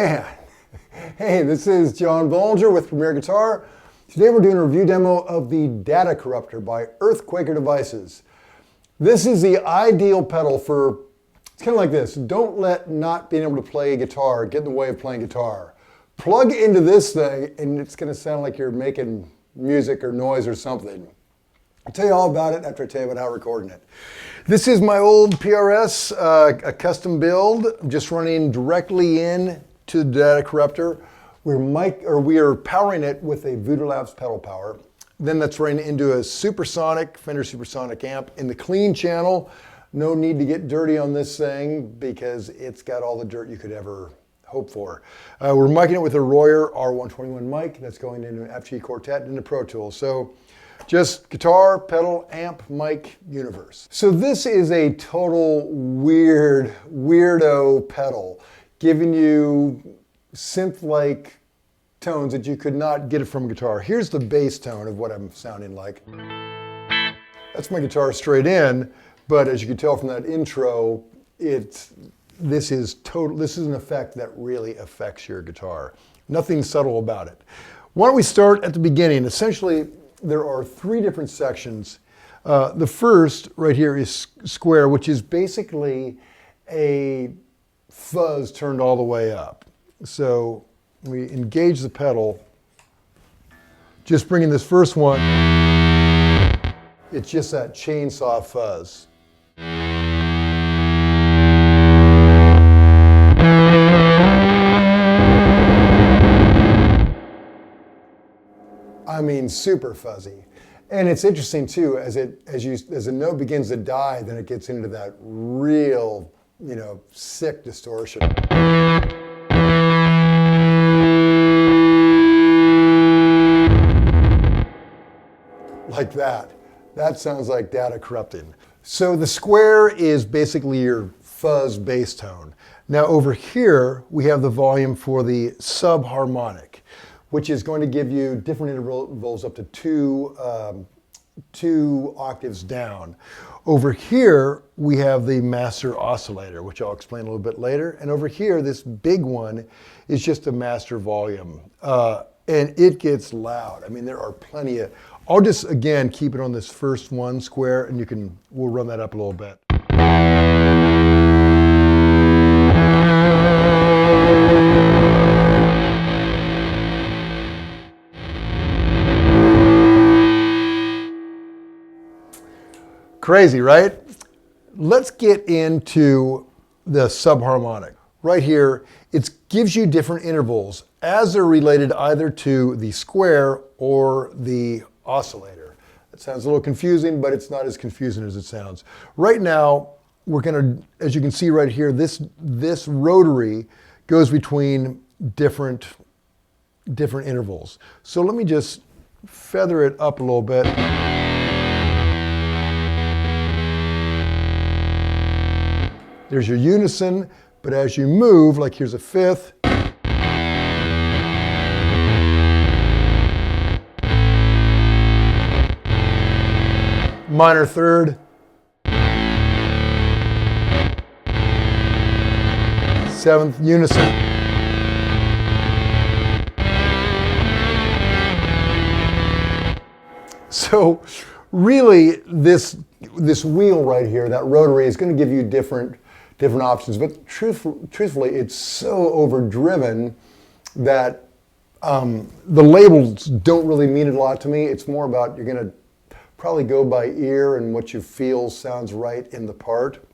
man. Hey, this is John Bolger with Premier Guitar. Today we're doing a review demo of the Data Corruptor by EarthQuaker Devices. This is the ideal pedal for, it's kind of like this. Don't let not being able to play guitar get in the way of playing guitar. Plug into this thing and it's going to sound like you're making music or noise or something. I'll tell you all about it after I tell you about how I'm recording it. This is my old PRS, a custom build. I'm just running directly in to the Data Corruptor. We are powering it with a Voodoo Labs pedal power. Then that's running into a supersonic, Fender Supersonic amp in the clean channel. No need to get dirty on this thing because it's got all the dirt you could ever hope for. We're miking it with a Royer R121 mic that's going into an FG Quartet into Pro Tools. So just guitar, pedal, amp, mic, universe. So this is a total weirdo pedal, giving you synth-like tones that you could not get it from guitar. Here's the bass tone of what I'm sounding like. That's my guitar straight in, but as you can tell from that intro, this is an effect that really affects your guitar. Nothing subtle about it. Why don't we start at the beginning? Essentially, there are three different sections. The first right here is square, which is basically a fuzz turned all the way up. So we engage the pedal, just bringing this first one, it's just that chainsaw fuzz. I mean, super fuzzy. And it's interesting too, as the note begins to die, then it gets into that real, sick distortion. Like that. That sounds like data corrupting. So the square is basically your fuzz bass tone. Now over here, we have the volume for the subharmonic, which is going to give you different intervals up to two octaves down. Over here, we have the master oscillator, which I'll explain a little bit later. And over here, this big one is just a master volume. And it gets loud. I mean, there are plenty of, I'll just, again, keep it on this first one square, and we'll run that up a little bit. Crazy, right? Let's get into the subharmonic. Right here, it gives you different intervals as they're related either to the square or the oscillator. It sounds a little confusing, but it's not as confusing as it sounds. Right now, we're gonna, as you can see right here, this rotary goes between different intervals. So let me just feather it up a little bit. There's your unison, but as you move, like here's a fifth. Minor third. Seventh unison. So really this wheel right here, that rotary, is going to give you different options, but truthfully, it's so overdriven that the labels don't really mean a lot to me. It's more about you're going to probably go by ear and what you feel sounds right in the part.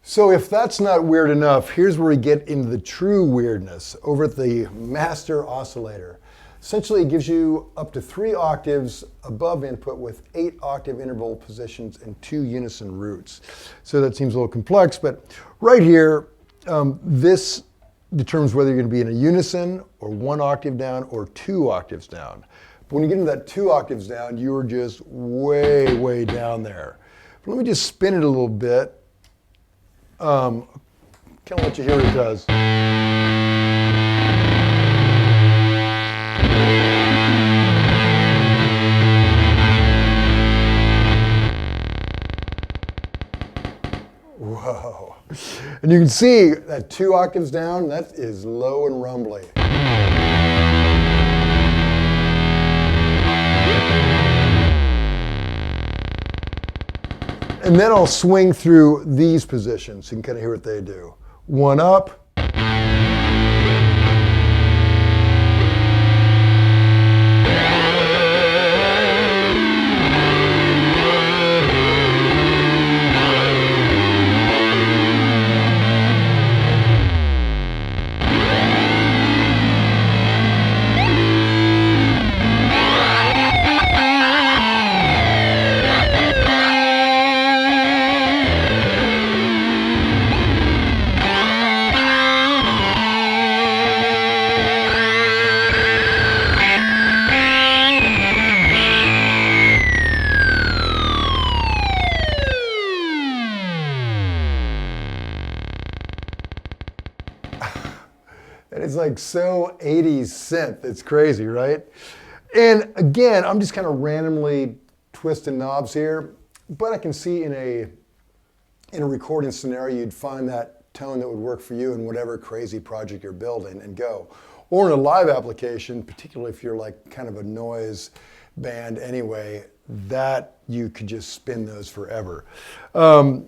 So if that's not weird enough, here's where we get into the true weirdness over at the master oscillator. Essentially, it gives you up to 3 octaves above input with 8 octave interval positions and 2 unison roots. So that seems a little complex, but right here, this determines whether you're going to be in a unison or 1 octave down or 2 octaves down. But when you get into that 2 octaves down, you are just way down there. But let me just spin it a little bit. Kind of let you hear what it does. Whoa. And you can see that 2 octaves down, that is low and rumbly. And then I'll swing through these positions. You can kind of hear what they do. 1 up. And it's like so 80s synth. It's crazy, right? And again, I'm just kind of randomly twisting knobs here, but I can see in a recording scenario, you'd find that tone that would work for you in whatever crazy project you're building and go. Or in a live application, particularly if you're like kind of a noise band anyway, that you could just spin those forever. And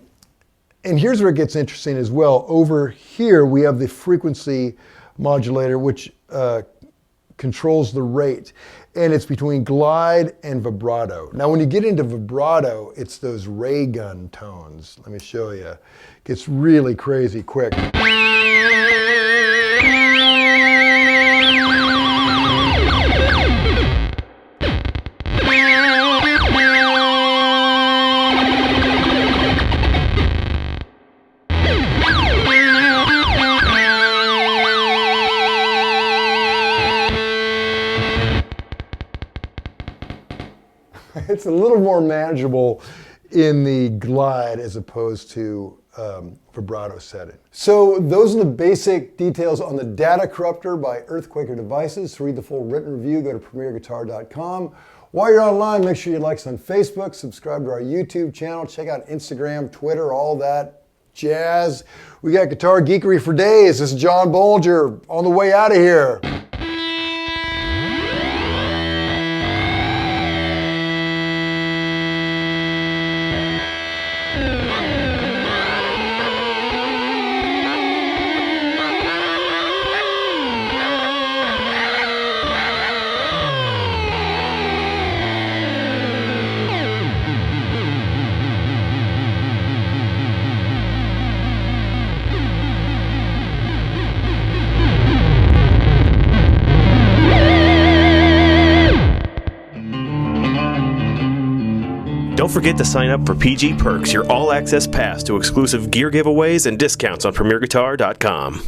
here's where it gets interesting as well. Over here, we have the frequency modulator, which controls the rate. And it's between glide and vibrato. Now, when you get into vibrato, it's those ray gun tones. Let me show you. It gets really crazy quick. It's a little more manageable in the glide as opposed to vibrato setting. So those are the basic details on the Data Corruptor by EarthQuaker Devices. To read the full written review, go to premierguitar.com. While you're online, make sure you like us on Facebook, subscribe to our YouTube channel, check out Instagram, Twitter, all that jazz. We got guitar geekery for days. This is John Bolger on the way out of here. Don't forget to sign up for PG Perks, your all-access pass to exclusive gear giveaways and discounts on premierguitar.com.